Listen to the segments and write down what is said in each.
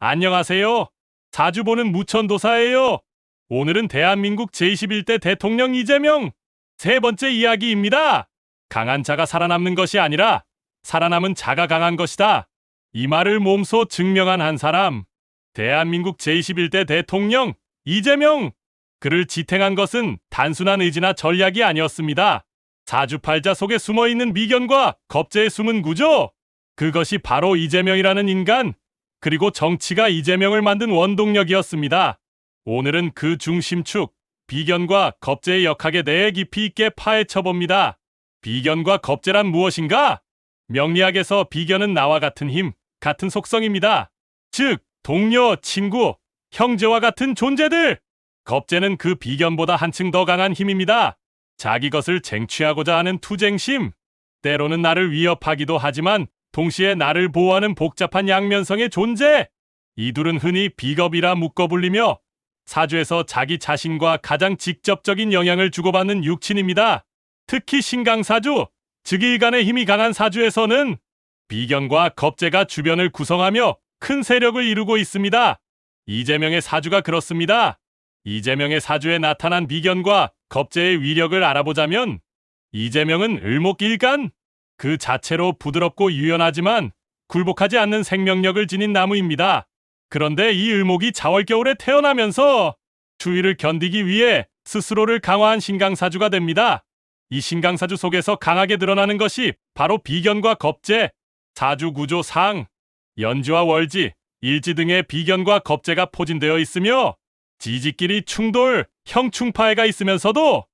안녕하세요. 자주 보는 무천도사예요. 오늘은 대한민국 제21대 대통령 이재명 세 번째 이야기입니다. 강한 자가 살아남는 것이 아니라 살아남은 자가 강한 것이다. 이 말을 몸소 증명한 한 사람. 대한민국 제21대 대통령 이재명. 그를 지탱한 것은 단순한 의지나 전략이 아니었습니다. 사주팔자 속에 숨어있는 미견과 겁재의 숨은 구조. 그것이 바로 이재명이라는 인간, 그리고 정치가 이재명을 만든 원동력이었습니다. 오늘은 그 중심축, 비견과 겁재의 역학에 대해 깊이 있게 파헤쳐봅니다. 비견과 겁재란 무엇인가? 명리학에서 비견은 나와 같은 힘, 같은 속성입니다. 즉, 동료, 친구, 형제와 같은 존재들. 겁재는 그 비견보다 한층 더 강한 힘입니다. 자기 것을 쟁취하고자 하는 투쟁심. 때로는 나를 위협하기도 하지만 동시에 나를 보호하는 복잡한 양면성의 존재. 이 둘은 흔히 비겁이라 묶어 불리며 사주에서 자기 자신과 가장 직접적인 영향을 주고받는 육친입니다. 특히 신강사주, 즉 일간의 힘이 강한 사주에서는 비견과 겁재가 주변을 구성하며 큰 세력을 이루고 있습니다. 이재명의 사주가 그렇습니다. 이재명의 사주에 나타난 비견과 겁재의 위력을 알아보자면 이재명은 을목일간, 그 자체로 부드럽고 유연하지만 굴복하지 않는 생명력을 지닌 나무입니다. 그런데 이 을목이 자월겨울에 태어나면서 추위를 견디기 위해 스스로를 강화한 신강사주가 됩니다. 이 신강사주 속에서 강하게 드러나는 것이 바로 비견과 겁재, 사주구조상, 연지와 월지, 일지 등의 비견과 겁재가 포진되어 있으며 지지끼리 충돌, 형충파해가 있으면서도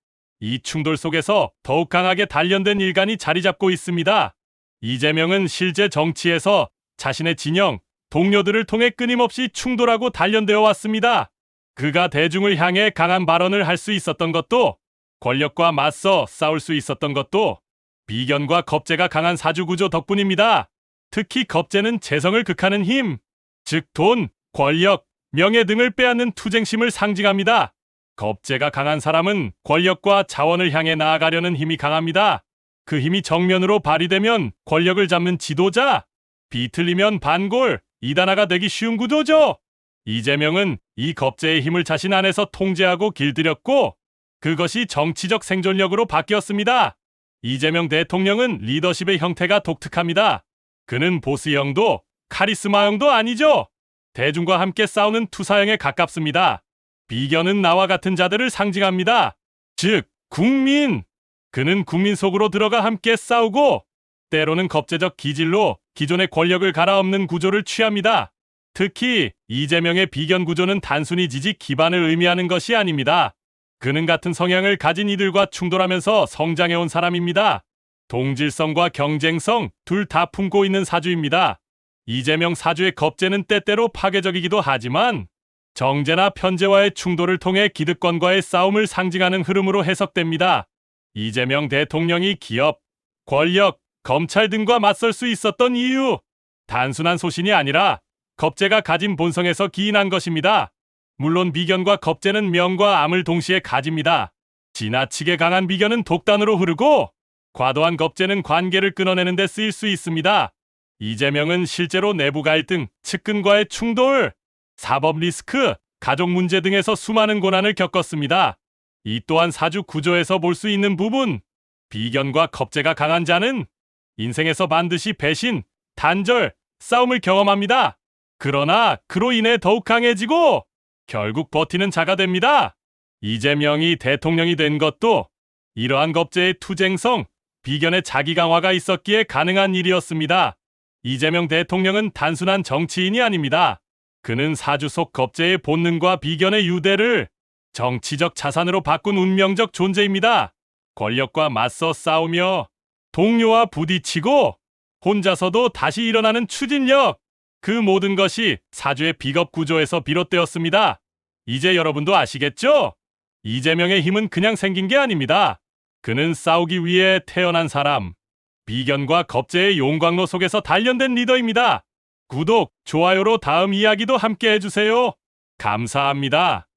이 충돌 속에서 더욱 강하게 단련된 일간이 자리 잡고 있습니다. 이재명은 실제 정치에서 자신의 진영, 동료들을 통해 끊임없이 충돌하고 단련되어 왔습니다. 그가 대중을 향해 강한 발언을 할 수 있었던 것도, 권력과 맞서 싸울 수 있었던 것도 비견과 겁재가 강한 사주구조 덕분입니다. 특히 겁재는 재성을 극하는 힘, 즉 돈, 권력, 명예 등을 빼앗는 투쟁심을 상징합니다. 겁재가 강한 사람은 권력과 자원을 향해 나아가려는 힘이 강합니다. 그 힘이 정면으로 발휘되면 권력을 잡는 지도자, 비틀리면 반골, 이단아가 되기 쉬운 구조죠. 이재명은 이 겁재의 힘을 자신 안에서 통제하고 길들였고 그것이 정치적 생존력으로 바뀌었습니다. 이재명 대통령은 리더십의 형태가 독특합니다. 그는 보스형도 카리스마형도 아니죠. 대중과 함께 싸우는 투사형에 가깝습니다. 비견은 나와 같은 자들을 상징합니다. 즉, 국민. 그는 국민 속으로 들어가 함께 싸우고 때로는 겁재적 기질로 기존의 권력을 갈아엎는 구조를 취합니다. 특히 이재명의 비견 구조는 단순히 지지 기반을 의미하는 것이 아닙니다. 그는 같은 성향을 가진 이들과 충돌하면서 성장해온 사람입니다. 동질성과 경쟁성 둘 다 품고 있는 사주입니다. 이재명 사주의 겁재는 때때로 파괴적이기도 하지만 정제나 편제와의 충돌을 통해 기득권과의 싸움을 상징하는 흐름으로 해석됩니다. 이재명 대통령이 기업, 권력, 검찰 등과 맞설 수 있었던 이유, 단순한 소신이 아니라 겁재가 가진 본성에서 기인한 것입니다. 물론 비견과 겁재는 명과 암을 동시에 가집니다. 지나치게 강한 비견은 독단으로 흐르고 과도한 겁재는 관계를 끊어내는 데 쓰일 수 있습니다. 이재명은 실제로 내부 갈등, 측근과의 충돌, 사법 리스크, 가족 문제 등에서 수많은 고난을 겪었습니다. 이 또한 사주 구조에서 볼 수 있는 부분, 비견과 겁재가 강한 자는 인생에서 반드시 배신, 단절, 싸움을 경험합니다. 그러나 그로 인해 더욱 강해지고 결국 버티는 자가 됩니다. 이재명이 대통령이 된 것도 이러한 겁재의 투쟁성, 비견의 자기 강화가 있었기에 가능한 일이었습니다. 이재명 대통령은 단순한 정치인이 아닙니다. 그는 사주 속 겁재의 본능과 비견의 유대를 정치적 자산으로 바꾼 운명적 존재입니다. 권력과 맞서 싸우며 동료와 부딪히고 혼자서도 다시 일어나는 추진력, 그 모든 것이 사주의 비겁 구조에서 비롯되었습니다. 이제 여러분도 아시겠죠? 이재명의 힘은 그냥 생긴 게 아닙니다. 그는 싸우기 위해 태어난 사람, 비견과 겁재의 용광로 속에서 단련된 리더입니다. 구독, 좋아요로 다음 이야기도 함께 해주세요. 감사합니다.